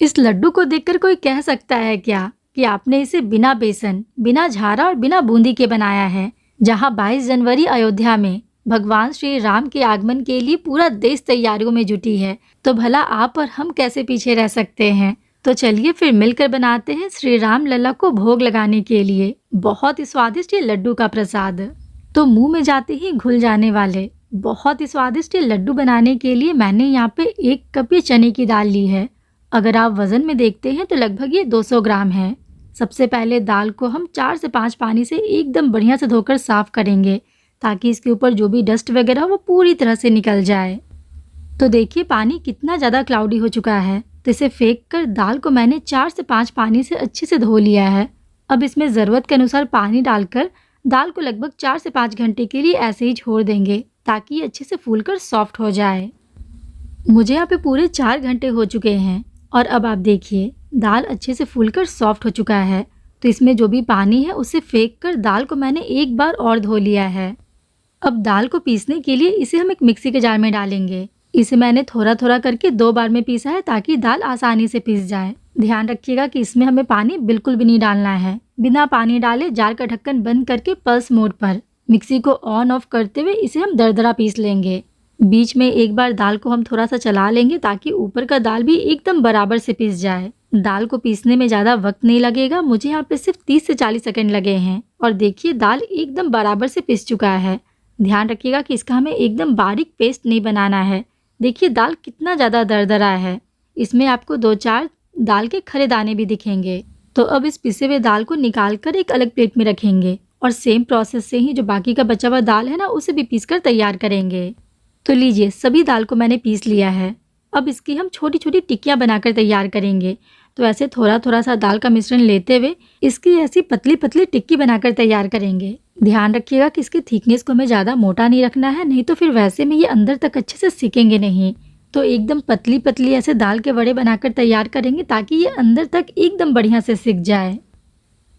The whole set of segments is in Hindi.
इस लड्डू को देखकर कोई कह सकता है क्या कि आपने इसे बिना बेसन, बिना झारा और बिना बूंदी के बनाया है। जहां 22 जनवरी अयोध्या में भगवान श्री राम के आगमन के लिए पूरा देश तैयारियों में जुटी है, तो भला आप और हम कैसे पीछे रह सकते हैं। तो चलिए फिर मिलकर बनाते हैं श्री राम लला को भोग लगाने के लिए बहुत ही स्वादिष्ट ये लड्डू का प्रसाद। तो मुंह में जाते ही घुल जाने वाले बहुत ही स्वादिष्ट ये लड्डू बनाने के लिए मैंने यहाँ पे 1 कप ये चने की दाल ली है। अगर आप वजन में देखते हैं तो लगभग ये 200 ग्राम है। सबसे पहले दाल को हम 4 से 5 पानी से एकदम बढ़िया से धोकर साफ करेंगे, ताकि इसके ऊपर जो भी डस्ट वगैरह वो पूरी तरह से निकल जाए। तो देखिए पानी कितना ज़्यादा क्लाउडी हो चुका है, तो इसे फेंक कर दाल को मैंने 4 से 5 पानी से अच्छे से धो लिया है। अब इसमें ज़रूरत के अनुसार पानी डालकर दाल को लगभग 4 से 5 घंटे के लिए ऐसे ही छोड़ देंगे, ताकि ये अच्छे से फूलकर सॉफ्ट हो जाए। मुझे यहाँ पे पूरे 4 घंटे हो चुके हैं और अब आप देखिए दाल अच्छे से फूलकर सॉफ्ट हो चुका है। तो इसमें जो भी पानी है उसे फेंक कर दाल को मैंने एक बार और धो लिया है। अब दाल को पीसने के लिए इसे हम एक मिक्सी के जार में डालेंगे। इसे मैंने थोड़ा थोड़ा करके 2 बार में पीसा है, ताकि दाल आसानी से पीस जाए। ध्यान रखिएगा कि इसमें हमें पानी बिल्कुल भी नहीं डालना है। बिना पानी डाले जार का ढक्कन बंद करके पल्स मोड पर मिक्सी को ऑन ऑफ करते हुए इसे हम दरदरा पीस लेंगे। बीच में एक बार दाल को हम थोड़ा सा चला लेंगे, ताकि ऊपर का दाल भी एकदम बराबर से पिस जाए। दाल को पीसने में ज़्यादा वक्त नहीं लगेगा, मुझे यहाँ पे सिर्फ 30 से 40 सेकंड लगे हैं। और देखिए दाल एकदम बराबर से पिस चुका है। ध्यान रखिएगा कि इसका हमें एकदम बारीक पेस्ट नहीं बनाना है। देखिए दाल कितना ज़्यादा दरदरा है, इसमें आपको 2-4 दाल के खरे दाने भी दिखेंगे। तो अब इस पिसे हुए दाल को निकाल कर एक अलग प्लेट में रखेंगे और सेम प्रोसेस से ही जो बाकी का बचा हुआ दाल है ना, उसे भी पीस कर तैयार करेंगे। तो लीजिए सभी दाल को मैंने पीस लिया है। अब इसकी हम छोटी छोटी टिक्कियाँ बनाकर तैयार करेंगे। तो ऐसे थोड़ा थोड़ा सा दाल का मिश्रण लेते हुए इसकी ऐसी पतली पतली टिक्की बनाकर तैयार करेंगे। ध्यान रखिएगा कि इसकी थिकनेस को हमें ज़्यादा मोटा नहीं रखना है, नहीं तो फिर वैसे में ये अंदर तक अच्छे से सिकेंगे नहीं। तो एकदम पतली पतली ऐसे दाल के वड़े बनाकर तैयार करेंगे, ताकि ये अंदर तक एकदम बढ़िया से सिक जाए।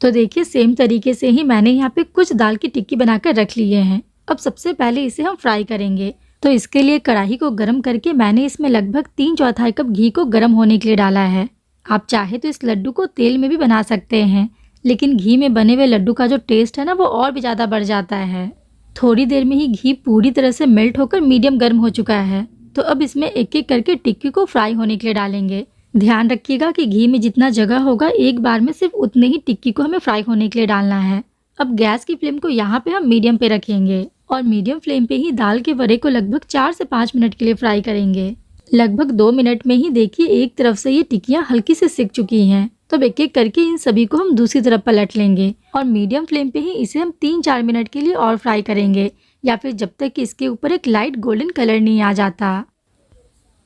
तो देखिए सेम तरीके से ही मैंने यहाँ पे कुछ दाल की टिक्की बनाकर रख लिए हैं। अब सबसे पहले इसे हम फ्राई करेंगे। तो इसके लिए कढ़ाई को गर्म करके मैंने इसमें लगभग 3/4 कप घी को गर्म होने के लिए डाला है। आप चाहे तो इस लड्डू को तेल में भी बना सकते हैं, लेकिन घी में बने हुए लड्डू का जो टेस्ट है ना, वो और भी ज़्यादा बढ़ जाता है। थोड़ी देर में ही घी पूरी तरह से मेल्ट होकर मीडियम गर्म हो चुका है। तो अब इसमें एक एक करके टिक्की को फ्राई होने के लिए डालेंगे। ध्यान रखिएगा कि घी में जितना जगह होगा एक बार में सिर्फ उतने ही टिक्की को हमें फ्राई होने के लिए डालना है। अब गैस की फ्लेम को यहाँ पे हम मीडियम पे रखेंगे और मीडियम फ्लेम पे ही दाल के वड़े को लगभग 4 से 5 मिनट के लिए फ्राई करेंगे। लगभग 2 मिनट में ही देखिए एक तरफ से ये टिक्कियाँ हल्की से सिक चुकी हैं। तो अब एक एक करके इन सभी को हम दूसरी तरफ पलट लेंगे और मीडियम फ्लेम पे ही इसे हम 3-4 मिनट के लिए और फ्राई करेंगे, या फिर जब तक कि इसके ऊपर एक लाइट गोल्डन कलर नहीं आ जाता।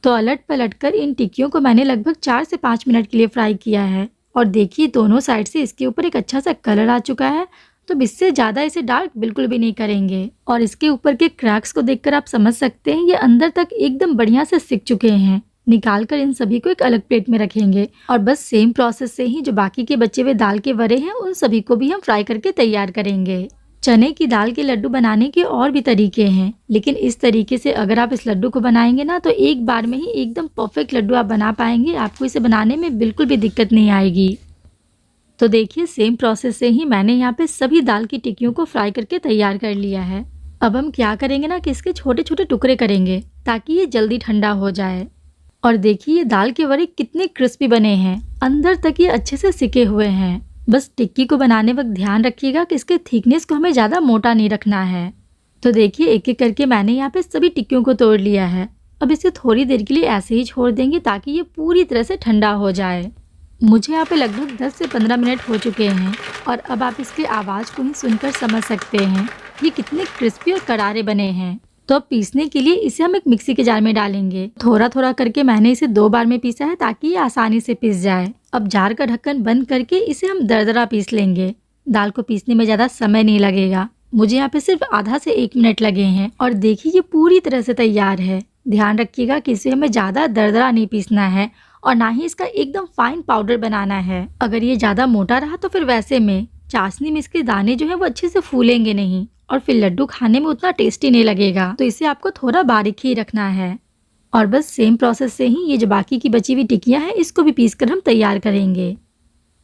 तो अलट पलट कर इन टिक्कियों को मैंने लगभग 4 से 5 मिनट के लिए फ्राई किया है और देखिए दोनों साइड से इसके ऊपर एक अच्छा सा कलर आ चुका है। तो इससे ज़्यादा इसे डार्क बिल्कुल भी नहीं करेंगे और इसके ऊपर के क्रैक्स को देखकर आप समझ सकते हैं ये अंदर तक एकदम बढ़िया से सिक चुके हैं। निकाल कर इन सभी को एक अलग प्लेट में रखेंगे और बस सेम प्रोसेस से ही जो बाकी के बचे हुए दाल के वड़े हैं उन सभी को भी हम फ्राई करके तैयार करेंगे। चने की दाल के लड्डू बनाने के और भी तरीके हैं, लेकिन इस तरीके से अगर आप इस लड्डू को बनाएंगे ना, तो एक बार में ही एकदम परफेक्ट लड्डू आप बना पाएंगे। आपको इसे बनाने में बिल्कुल भी दिक्कत नहीं आएगी। तो देखिए सेम प्रोसेस से ही मैंने यहाँ पे सभी दाल की टिक्कियों को फ्राई करके तैयार कर लिया है। अब हम क्या करेंगे ना कि इसके छोटे छोटे टुकड़े करेंगे, ताकि ये जल्दी ठंडा हो जाए। और देखिए ये दाल के वड़े कितने क्रिस्पी बने हैं, अंदर तक ये अच्छे से सिके हुए हैं। बस टिक्की को बनाने वक्त ध्यान रखिएगा कि इसके थिकनेस को हमें ज़्यादा मोटा नहीं रखना है। तो देखिए एक एक करके मैंने यहाँ पे सभी टिक्कियों को तोड़ लिया है। अब इसे थोड़ी देर के लिए ऐसे ही छोड़ देंगे, ताकि ये पूरी तरह से ठंडा हो जाए। मुझे यहाँ पे लगभग 10 से 15 मिनट हो चुके हैं और अब आप इसके आवाज़ को ही सुनकर समझ सकते हैं ये कितने क्रिस्पी और करारे बने हैं। तो अब पीसने के लिए इसे हम एक मिक्सी के जार में डालेंगे। थोड़ा थोड़ा करके मैंने इसे 2 बार में पीसा है, ताकि ये आसानी से पिस जाए। अब जार का ढक्कन बंद करके इसे हम दरदरा पीस लेंगे। दाल को पीसने में ज़्यादा समय नहीं लगेगा, मुझे यहाँ पे सिर्फ आधा से 1 मिनट लगे हैं और देखिए ये पूरी तरह से तैयार है। ध्यान रखिएगा कि इसे हमें ज़्यादा दरदरा नहीं पीसना है और ना ही इसका एकदम फाइन पाउडर बनाना है। अगर ये ज़्यादा मोटा रहा तो फिर वैसे में चाशनी में इसके दाने जो है वो अच्छे से फूलेंगे नहीं और फिर लड्डू खाने में उतना टेस्टी नहीं लगेगा। तो इसे आपको थोड़ा बारीक ही रखना है। और बस सेम प्रोसेस से ही ये जो बाकी की बची हुई टिक्कियाँ हैं इसको भी पीस कर हम तैयार करेंगे।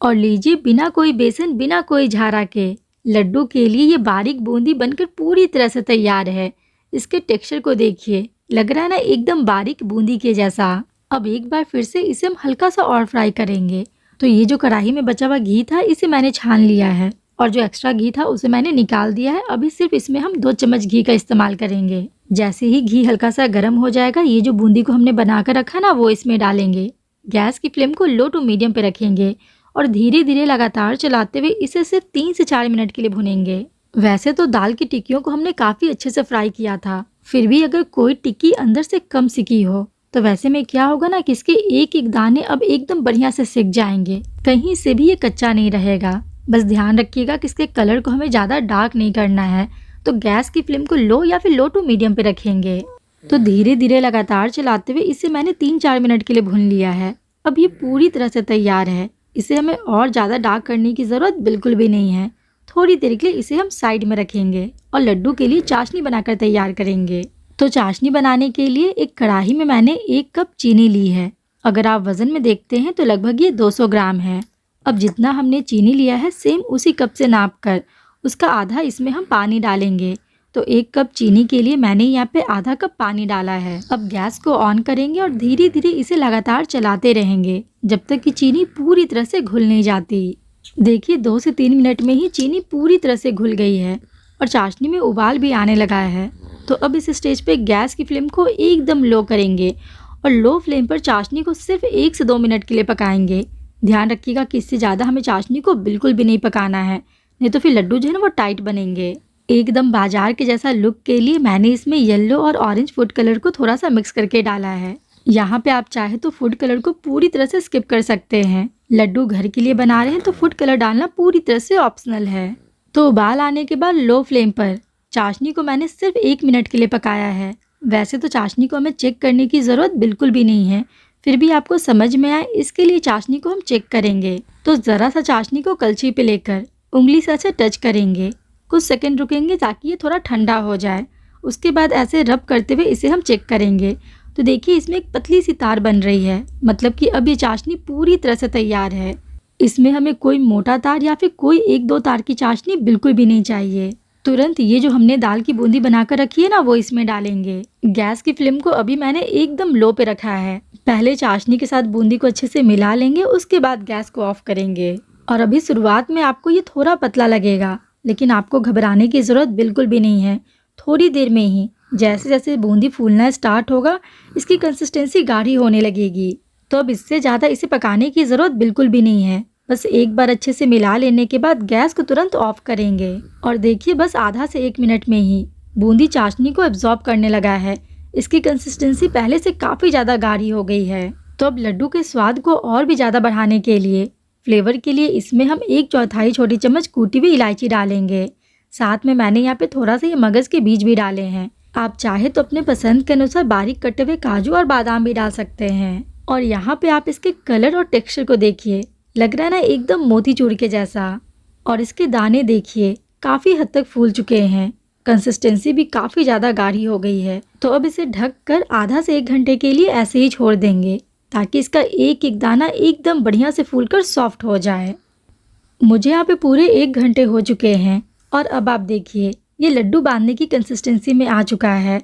और लीजिए, बिना कोई बेसन बिना कोई झारा के लड्डू के लिए ये बारीक बूंदी बनकर पूरी तरह से तैयार है। इसके टेक्सचर को देखिए, लग रहा है ना एकदम बारीक बूंदी के जैसा। अब एक बार फिर से इसे हम हल्का सा और फ्राई करेंगे। तो ये जो कढ़ाई में बचा हुआ घी था इसे मैंने छान लिया है और जो एक्स्ट्रा घी था उसे मैंने निकाल दिया है। अभी सिर्फ इसमें हम 2 चम्मच घी का इस्तेमाल करेंगे। जैसे ही घी हल्का सा गर्म हो जाएगा, ये जो बूंदी को हमने बना कर रखा ना वो इसमें डालेंगे। गैस की फ्लेम को लो टू मीडियम पे रखेंगे और धीरे धीरे लगातार चलाते हुए इसे सिर्फ 3 से 4 मिनट के लिए भुनेंगे। वैसे तो दाल की टिक्कियों को हमने काफी अच्छे से फ्राई किया था, फिर भी अगर कोई टिक्की अंदर से कम सिकी हो तो वैसे में क्या होगा ना कि इसके एक एक दाने अब एकदम बढ़िया से सिक जाएंगे, कहीं से भी ये कच्चा नहीं रहेगा। बस ध्यान रखिएगा कि इसके कलर को हमें ज्यादा डार्क नहीं करना है, तो गैस की फ्लेम को लो या फिर लो टू मीडियम पे रखेंगे। तो धीरे धीरे लगातार चलाते हुए इसे मैंने 3-4 मिनट के लिए भून लिया है। अब ये पूरी तरह से तैयार है। इसे हमें और ज़्यादा डार्क करने की ज़रूरत बिल्कुल भी नहीं है। थोड़ी देर के लिए इसे हम साइड में रखेंगे और लड्डू के लिए चाशनी बनाकर तैयार करेंगे। तो चाशनी बनाने के लिए एक कढ़ाई में मैंने 1 कप चीनी ली है। अगर आप वज़न में देखते हैं तो लगभग ये 200 ग्राम है। अब जितना हमने चीनी लिया है सेम उसी कप से नाप कर उसका आधा इसमें हम पानी डालेंगे। तो 1 कप चीनी के लिए मैंने यहाँ पे आधा कप पानी डाला है। अब गैस को ऑन करेंगे और धीरे धीरे इसे लगातार चलाते रहेंगे जब तक कि चीनी पूरी तरह से घुल नहीं जाती। देखिए 2 से 3 मिनट में ही चीनी पूरी तरह से घुल गई है और चाशनी में उबाल भी आने लगा है। तो अब इस स्टेज पे गैस की फ्लेम को एकदम लो करेंगे और लो फ्लेम पर चाशनी को सिर्फ 1 से 2 मिनट के लिए पकाएंगे। ध्यान रखिएगा कि इससे ज़्यादा हमें चाशनी को बिल्कुल भी नहीं पकाना है, नहीं तो फिर लड्डू जो है ना वो टाइट बनेंगे। एकदम बाजार के जैसा लुक के लिए मैंने इसमें येलो और ऑरेंज फूड कलर को थोड़ा सा मिक्स करके डाला है। यहाँ पे आप चाहे तो फूड कलर को पूरी तरह से स्किप कर सकते हैं। लड्डू घर के लिए बना रहे हैं तो फूड कलर डालना पूरी तरह से ऑप्शनल है। तो उबाल आने के बाद लो फ्लेम पर चाशनी को मैंने सिर्फ 1 मिनट के लिए पकाया है। वैसे तो चाशनी को हमें चेक करने की ज़रूरत बिल्कुल भी नहीं है, फिर भी आपको समझ में आए इसके लिए चाशनी को हम चेक करेंगे। तो ज़रा सा चाशनी को कलछी पे लेकर उंगली से ऐसे टच करेंगे, कुछ सेकंड रुकेंगे ताकि ये थोड़ा ठंडा हो जाए। उसके बाद ऐसे रब करते हुए इसे हम चेक करेंगे। तो देखिए इसमें एक पतली सी तार बन रही है, मतलब कि अब ये चाशनी पूरी तरह से तैयार है। इसमें हमें कोई मोटा तार या फिर कोई 1-2 तार की चाशनी बिल्कुल भी नहीं चाहिए। तुरंत ये जो हमने दाल की बूंदी बनाकर रखी है ना वो इसमें डालेंगे। गैस की फ्लेम को अभी मैंने एकदम लो पे रखा है। पहले चाशनी के साथ बूंदी को अच्छे से मिला लेंगे, उसके बाद गैस को ऑफ करेंगे। और अभी शुरुआत में आपको ये थोड़ा पतला लगेगा, लेकिन आपको घबराने की जरूरत बिल्कुल भी नहीं है। थोड़ी देर में ही जैसे जैसे बूंदी फूलना स्टार्ट होगा इसकी कंसिस्टेंसी गाढ़ी होने लगेगी। तो अब इससे ज़्यादा इसे पकाने की ज़रूरत बिल्कुल भी नहीं है। बस एक बार अच्छे से मिला लेने के बाद गैस को तुरंत ऑफ करेंगे। और देखिए बस आधा से 1 मिनट में ही बूंदी चाशनी को एब्जॉर्ब करने लगा है। इसकी कंसिस्टेंसी पहले से काफ़ी ज़्यादा गाढ़ी हो गई है। तो अब लड्डू के स्वाद को और भी ज़्यादा बढ़ाने के लिए, फ्लेवर के लिए इसमें हम 1/4 छोटी चम्मच कूटी हुई इलायची डालेंगे। साथ में मैंने यहाँ पे थोड़ा सा ये मगज़ के बीज भी डाले हैं। आप चाहे तो अपने पसंद के अनुसार बारीक कटे हुए काजू और बादाम भी डाल सकते हैं। और यहाँ पे आप इसके कलर और टेक्सचर को देखिए, लग रहा है ना एकदम मोतीचूर के जैसा। और इसके दाने देखिए काफ़ी हद तक फूल चुके हैं, कंसिस्टेंसी भी काफ़ी ज़्यादा गाढ़ी हो गई है। तो अब इसे ढक कर आधा से 1 घंटे के लिए ऐसे ही छोड़ देंगे ताकि इसका एक एक दाना एकदम बढ़िया से फूलकर सॉफ्ट हो जाए। मुझे यहाँ पे पूरे 1 घंटे हो चुके हैं और अब आप देखिए ये लड्डू बांधने की कंसिस्टेंसी में आ चुका है।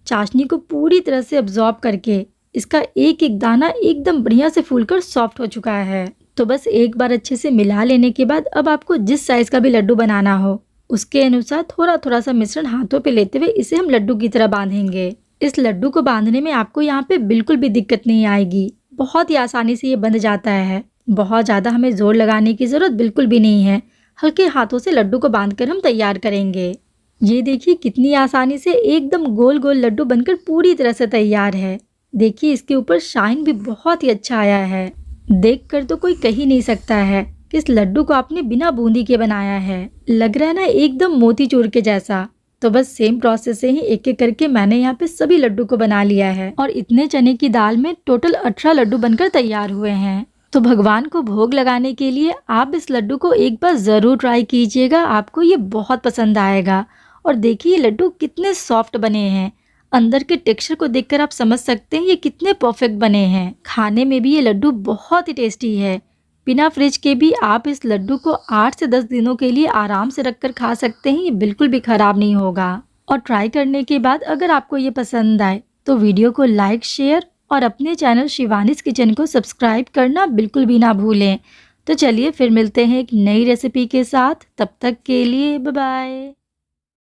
चाशनी को पूरी तरह से अब्जॉर्ब करके इसका एक एक दाना एकदम बढ़िया से फूलकर सॉफ्ट हो चुका है। तो बस एक बार अच्छे से मिला लेने के बाद अब आपको जिस साइज़ का भी लड्डू बनाना हो उसके अनुसार थोड़ा थोड़ा सा मिश्रण हाथों पे लेते हुए इसे हम लड्डू की तरह बांधेंगे। इस लड्डू को बांधने में आपको यहाँ पे बिल्कुल भी दिक्कत नहीं आएगी, बहुत ही आसानी से ये बंध जाता है। बहुत ज़्यादा हमें जोर लगाने की ज़रूरत बिल्कुल भी नहीं है, हल्के हाथों से लड्डू को बांधकर हम तैयार करेंगे। ये देखिए कितनी आसानी से एकदम गोल गोल लड्डू बनकर पूरी तरह से तैयार है। देखिए इसके ऊपर शाइन भी बहुत ही अच्छा आया है। देखकर तो कोई कह ही नहीं सकता है कि इस लड्डू को आपने बिना बूंदी के बनाया है। लग रहा है ना एकदम मोतीचूर के जैसा। तो बस सेम प्रोसेस से ही एक एक करके मैंने यहाँ पे सभी लड्डू को बना लिया है और इतने चने की दाल में टोटल 18 लड्डू बनकर तैयार हुए हैं। तो भगवान को भोग लगाने के लिए आप इस लड्डू को एक बार ज़रूर ट्राई कीजिएगा, आपको ये बहुत पसंद आएगा। और देखिए लड्डू कितने सॉफ्ट बने हैं। अंदर के टेक्सचर को देखकर आप समझ सकते हैं ये कितने परफेक्ट बने हैं। खाने में भी ये लड्डू बहुत ही टेस्टी है। बिना फ्रिज के भी आप इस लड्डू को 8 से 10 दिनों के लिए आराम से रखकर खा सकते हैं। ये बिल्कुल भी खराब नहीं होगा। और ट्राई करने के बाद अगर आपको ये पसंद आए तो वीडियो को लाइक, शेयर और अपने चैनल शिवानीज किचन को सब्सक्राइब करना बिल्कुल भी ना भूलें। तो चलिए फिर मिलते हैं एक नई रेसिपी के साथ। तब तक के लिए बाय बाय।